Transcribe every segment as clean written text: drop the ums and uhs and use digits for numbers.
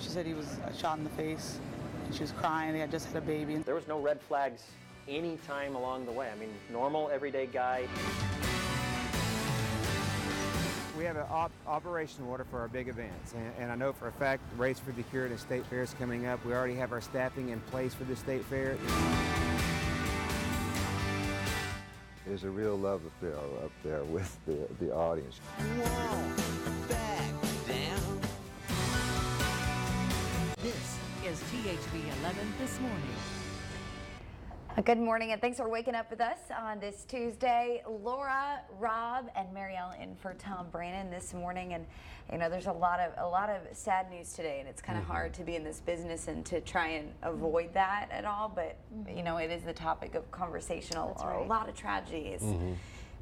She said he was shot in the face, and she was crying. They had just had a baby. There was no red flags any time along the way. I mean, normal, everyday guy. We have an operation order for our big events, and I know for a fact the Race for the Cured and State Fair is coming up. We already have our staffing in place for the State Fair. There's a real love affair up there with the audience. This is THV11 This Morning. Good morning, and thanks for waking up with us on this Tuesday. Laura, Rob, and Marielle in for Tom Brannon this morning, and you know there's a lot of sad news today, and it's kind of hard to be in this business and to try and avoid that at all. But you know it is the topic of conversational. A lot of tragedies.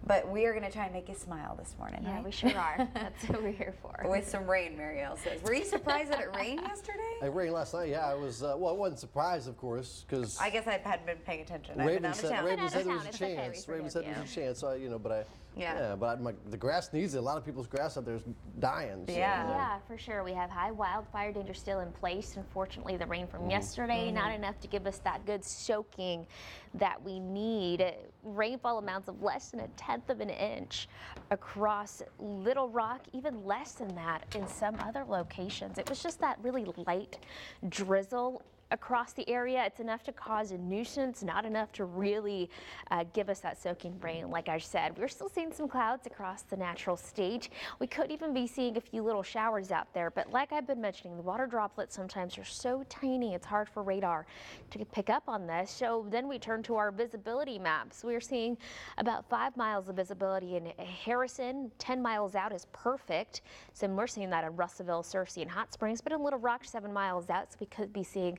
But we are going to try and make you smile this morning. Yeah, right? we sure are. That's what we're here for. With some rain, Marielle says. Were you surprised that it rained yesterday? It rained last night, yeah. I was, well, I wasn't surprised, of course, because I guess I hadn't been paying attention. Raven said there was a It's okay, chance. we Raven said forgive there was a chance, so, you know, but Yeah. the grass needs it. A lot of people's grass out there is dying. So, Yeah, for sure. We have high wildfire danger still in place. Unfortunately, the rain from yesterday, not enough to give us that good soaking that we need. Rainfall amounts of less than 1/10 of an inch across Little Rock, even less than that in some other locations. It was just that really light drizzle across the area. It's enough to cause a nuisance, not enough to really give us that soaking rain. Like I said, we're still seeing some clouds across the natural stage. We could even be seeing a few little showers out there, but like I've been mentioning, the water droplets sometimes are so tiny it's hard for radar to pick up on this. So then we turn to our visibility maps. We're seeing about 5 miles of visibility in Harrison. 10 miles out is perfect. So we're seeing that in Russellville, Searcy, and Hot Springs, but in Little Rock, 7 miles out, so we could be seeing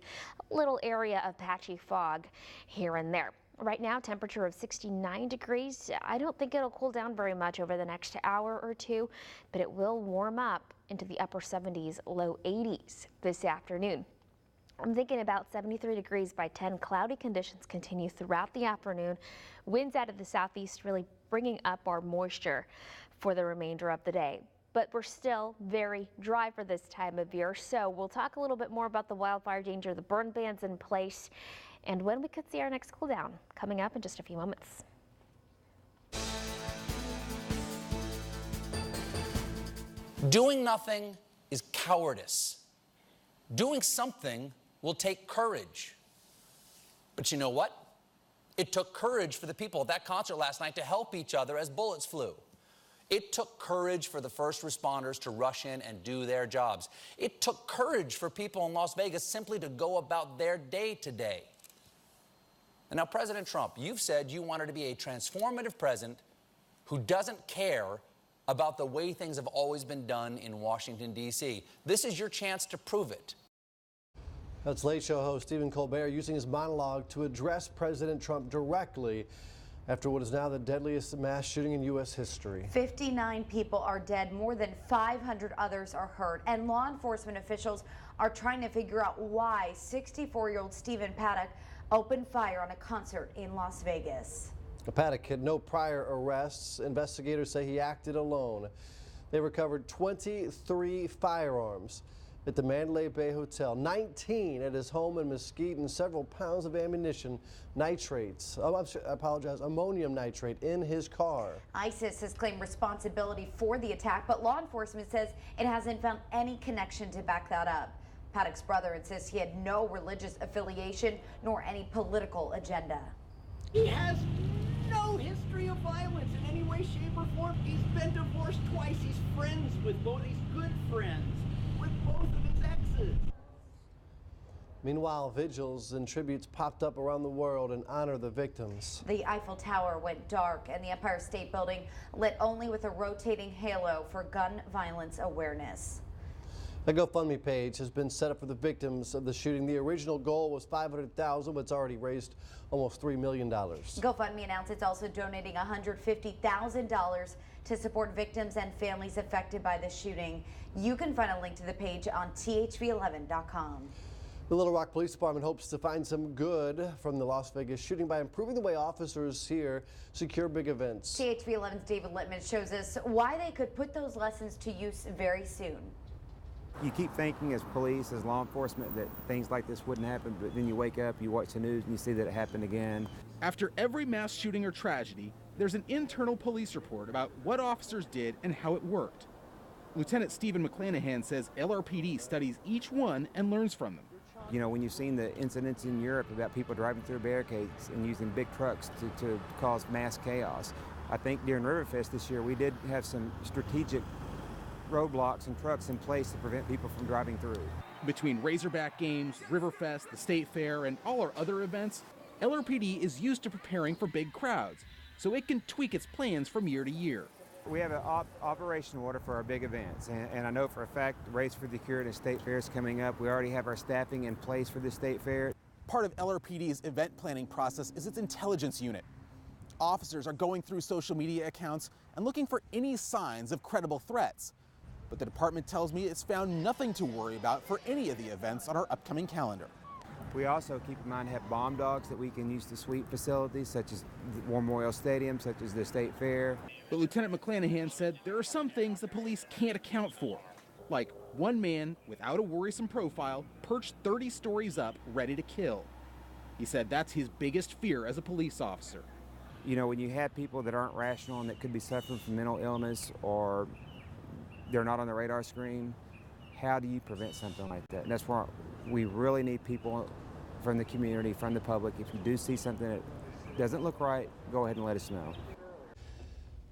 a little area of patchy fog here and there. Right now, temperature of 69 degrees. I don't think it'll cool down very much over the next hour or two, but it will warm up into the upper 70s, low 80s this afternoon. I'm thinking about 73 degrees by 10. Cloudy conditions continue throughout the afternoon. Winds out of the southeast really bringing up our moisture for the remainder of the day. But we're still very dry for this time of year. So we'll talk a little bit more about the wildfire danger, the burn bans in place, and when we could see our next cool down coming up in just a few moments. Doing nothing is cowardice. Doing something will take courage. But you know what? It took courage for the people at that concert last night to help each other as bullets flew. It took courage for the first responders to rush in and do their jobs. It took courage for people in Las Vegas simply to go about their day today. And now, President Trump, you've said you wanted to be a transformative president who doesn't care about the way things have always been done in Washington, D.C. This is your chance to prove it. That's Late Show host Stephen Colbert using his monologue to address President Trump directly after what is now the deadliest mass shooting in U.S. history. 59 people are dead, more than 500 others are hurt, and law enforcement officials are trying to figure out why 64-year-old Stephen Paddock opened fire on a concert in Las Vegas. Paddock had no prior arrests. Investigators say he acted alone. They recovered 23 firearms at the Mandalay Bay Hotel, 19 at his home in Mesquite, and several pounds of ammunition, ammonium nitrate in his car. ISIS has claimed responsibility for the attack, but law enforcement says it hasn't found any connection to back that up. Paddock's brother insists he had no religious affiliation nor any political agenda. He has no history of violence in any way, shape, or form. He's been divorced twice. He's friends with both. He's good friends with both of his exes. Meanwhile, vigils and tributes popped up around the world in honor of the victims. The Eiffel Tower went dark and the Empire State Building lit only with a rotating halo for gun violence awareness. A GoFundMe page has been set up for the victims of the shooting. The original goal was $500,000, but it's already raised almost $3 million. GoFundMe announced it's also donating $150,000 to support victims and families affected by the shooting. You can find a link to the page on THV11.com. The Little Rock Police Department hopes to find some good from the Las Vegas shooting by improving the way officers here secure big events. THV11's David Littman shows us why they could put those lessons to use very soon. You keep thinking as police, as law enforcement, that things like this wouldn't happen, but then you wake up, you watch the news, and you see that it happened again. After every mass shooting or tragedy, there's an internal police report about what officers did and how it worked. Lieutenant Stephen McClanahan says LRPD studies each one and learns from them. You know, when you've seen the incidents in Europe about people driving through barricades and using big trucks to cause mass chaos, I think during Riverfest this year we did have some strategic roadblocks and trucks in place to prevent people from driving through. Between Razorback Games, Riverfest, the State Fair, and all our other events, LRPD is used to preparing for big crowds, so it can tweak its plans from year to year. We have an operation order for our big events, and I know for a fact Race for the Cure and State Fair is coming up. We already have our staffing in place for the State Fair. Part of LRPD's event planning process is its intelligence unit. Officers are going through social media accounts and looking for any signs of credible threats. But the department tells me it's found nothing to worry about for any of the events on our upcoming calendar. We also keep in mind have bomb dogs that we can use to sweep facilities such as the War Memorial Stadium, such as the State Fair. But Lieutenant McClanahan said there are some things the police can't account for, like one man without a worrisome profile perched 30 stories up ready to kill. He said that's his biggest fear as a police officer. You know, when you have people that aren't rational and that could be suffering from mental illness or they're not on the radar screen, how do you prevent something like that? And that's where we really need people from the community, from the public. If you do see something that doesn't look right, go ahead and let us know.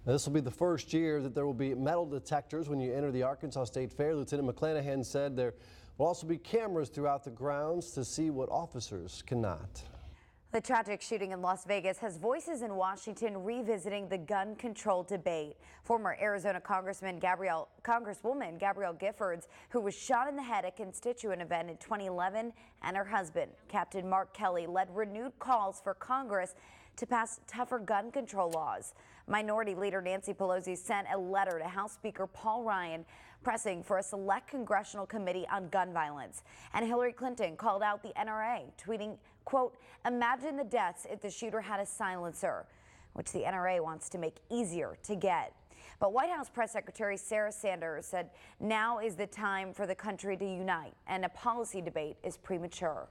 This will be the first year that there will be metal detectors when you enter the Arkansas State Fair. Lieutenant McClanahan said there will also be cameras throughout the grounds to see what officers cannot. The tragic shooting in Las Vegas has voices in Washington revisiting the gun control debate. Former Arizona Congrwoman Gabrielle Giffords, who was shot in the head at a constituent event in 2011, and her husband, Captain Mark Kelly, led renewed calls for Congress to pass tougher gun control laws. Minority Leader Nancy Pelosi sent a letter to House Speaker Paul Ryan pressing for a select congressional committee on gun violence. And Hillary Clinton called out the NRA, tweeting, quote, "Imagine the deaths if the shooter had a silencer," which the NRA wants to make easier to get. But White House Press Secretary Sarah Sanders said now is the time for the country to unite, and a policy debate is premature.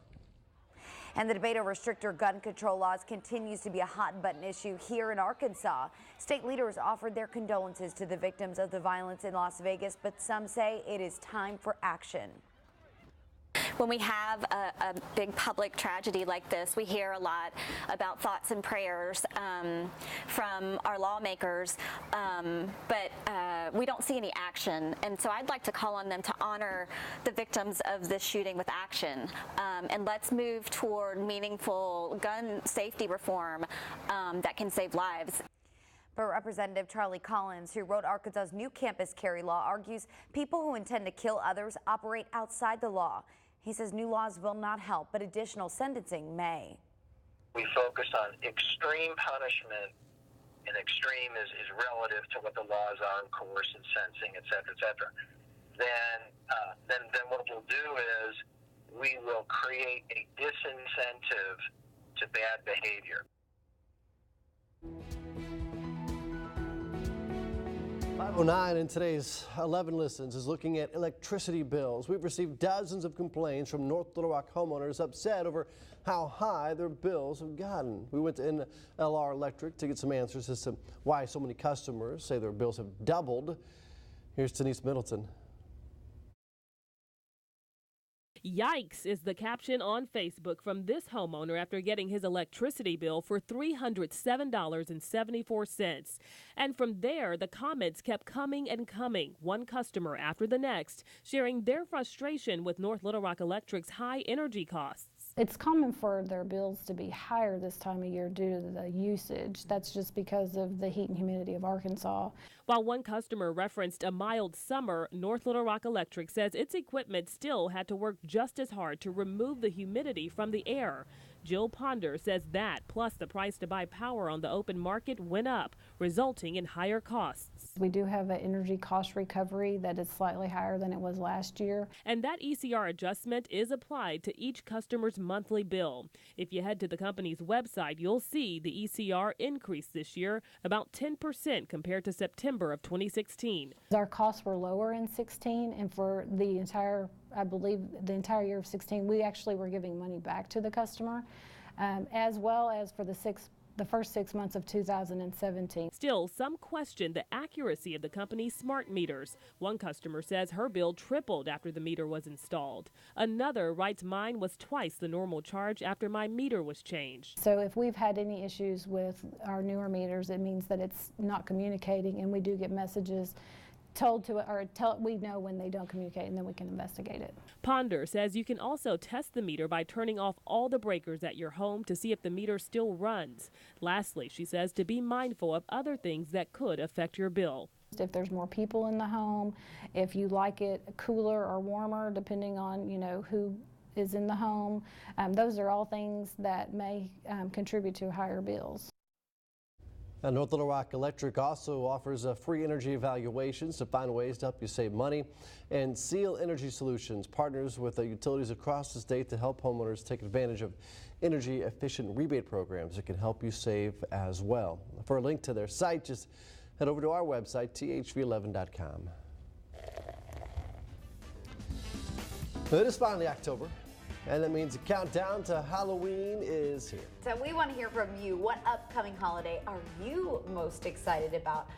And the debate over stricter gun control laws continues to be a hot-button issue here in Arkansas. State leaders offered their condolences to the victims of the violence in Las Vegas, but some say it is time for action. When we have a big public tragedy like this, we hear a lot about thoughts and prayers from our lawmakers, but we don't see any action. And so I'd like to call on them to honor the victims of this shooting with action. And let's move toward meaningful gun safety reform that can save lives. But Representative Charlie Collins, who wrote Arkansas's new campus carry law, argues people who intend to kill others operate outside the law. He says new laws will not help, but additional sentencing may. We focus on extreme punishment, and extreme is relative to what the laws are, of course, and sentencing, et cetera, et cetera. Then what we'll do is we will create a disincentive to bad behavior. 509 in today's 11 Listens is looking at electricity bills. We've received dozens of complaints from North Little Rock homeowners upset over how high their bills have gotten. We went to NLR Electric to get some answers as to why so many customers say their bills have doubled. Here's Denise Middleton. Yikes is the caption on Facebook from this homeowner after getting his electricity bill for $307.74. And from there, the comments kept coming and coming, one customer after the next, sharing their frustration with North Little Rock Electric's high energy costs. It's common for their bills to be higher this time of year due to the usage. That's just because of the heat and humidity of Arkansas. While one customer referenced a mild summer, North Little Rock Electric says its equipment still had to work just as hard to remove the humidity from the air. Jill Ponder says that, plus the price to buy power on the open market, went up, resulting in higher costs. We do have an energy cost recovery that is slightly higher than it was last year. And that ECR adjustment is applied to each customer's monthly bill. If you head to the company's website, you'll see the ECR increase this year about 10% compared to September of 2016. Our costs were lower in 16, and for the entire, I believe, the entire year of 16, we actually were giving money back to the customer, as well as for the first 6 months of 2017. Still, some question the accuracy of the company's smart meters. One customer says her bill tripled after the meter was installed. Another writes mine was twice the normal charge after my meter was changed. So if we've had any issues with our newer meters, it means that it's not communicating, and we do get messages told to, or we know when they don't communicate, and then we can investigate it. Ponder says you can also test the meter by turning off all the breakers at your home to see if the meter still runs. Lastly, she says to be mindful of other things that could affect your bill. If there's more people in the home, if you like it cooler or warmer, depending on, you know, who is in the home, those are all things that may contribute to higher bills. Now, North Little Rock Electric also offers free energy evaluations to find ways to help you save money. And Seal Energy Solutions partners with utilities across the state to help homeowners take advantage of energy efficient rebate programs that can help you save as well. For a link to their site, just head over to our website, THV11.com. It is finally October, and that means the countdown to Halloween is here. So we want to hear from you. What upcoming holiday are you most excited about?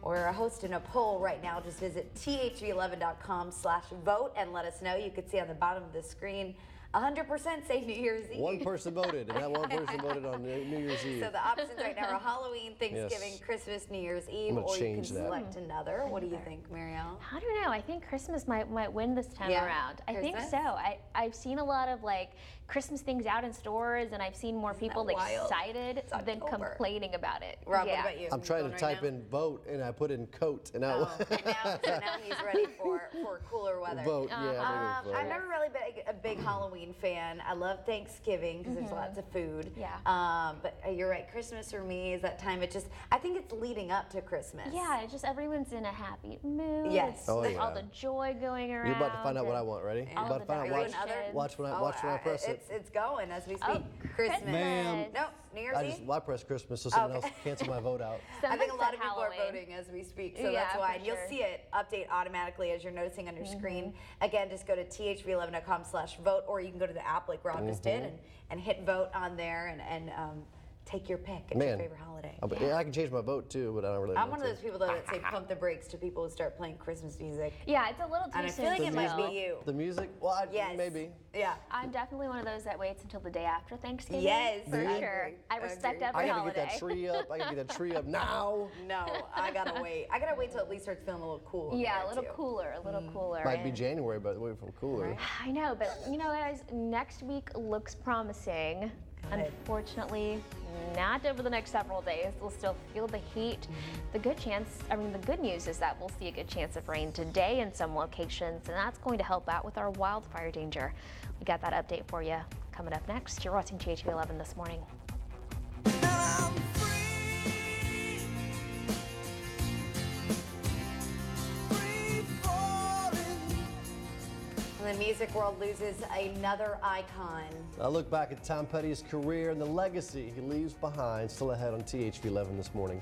We're hosting a poll right now. Just visit THV11.com/vote and let us know. You can see on the bottom of the screen, 100% say New Year's Eve. One person voted, and that one person voted on New Year's Eve. So the options right now are Halloween, Thanksgiving, Yes. Christmas, New Year's Eve, or you can select another. What do you think, Marielle? I don't know. I think Christmas might win this time Yeah. around. I think Christmas? so. I've seen a lot of like Christmas things out in stores, and I've seen more people excited than complaining about it. Rob, what about you? I'm trying to type in vote, and I put in coat, and now, So now he's ready for cooler weather. Vote, yeah, I'm ready to vote. I've never really been a big Halloween fan. I love Thanksgiving because there's lots of food. Yeah. But you're right, Christmas for me is that time. I think it's leading up to Christmas. Yeah, it's just everyone's in a happy mood. Yes. It's Oh, yeah. all the joy going around. You're about to find out what I want. Ready? You're all about to the find out. decorations. Watch when I press it. It's going as we speak. Oh, Christmas. Ma'am. No, New Year's Eve. I press Christmas so someone Okay. else cancel my vote out. I think a lot of said people are Halloween. voting as we speak, so Yeah, that's why. for And you'll sure. see it update automatically as you're noticing on your screen. Again, just go to THV11.com/vote, or you can go to the app like Rob just did and hit vote on there and take your pick. It's your favorite holiday. I can change my vote too, but I don't really I'm want one of to. those people though that say pump the brakes to people who start playing Christmas music. Yeah, it's a little too And I soon. feel like it might still. be you. The music? Well, Yes. maybe. Yeah. I'm definitely one of those that waits until the day after Thanksgiving. Yes, for I sure. agree. I respect I every I gotta holiday. get that tree up. I gotta get that tree up now. No, I gotta wait. I gotta wait till at least starts feeling a little cool. in Yeah, there, a little too. cooler, a little cooler. Might be and- January, but wait for cooler. I know, but you know, guys, next week looks promising. Unfortunately, not over the next several days. We'll still feel the heat. The good news is that we'll see a good chance of rain today in some locations, and that's going to help out with our wildfire danger. We got that update for you coming up next. You're watching THV11 this morning. And the music world loses another icon. I look back at Tom Petty's career and the legacy he leaves behind. Still ahead on THV11 this morning.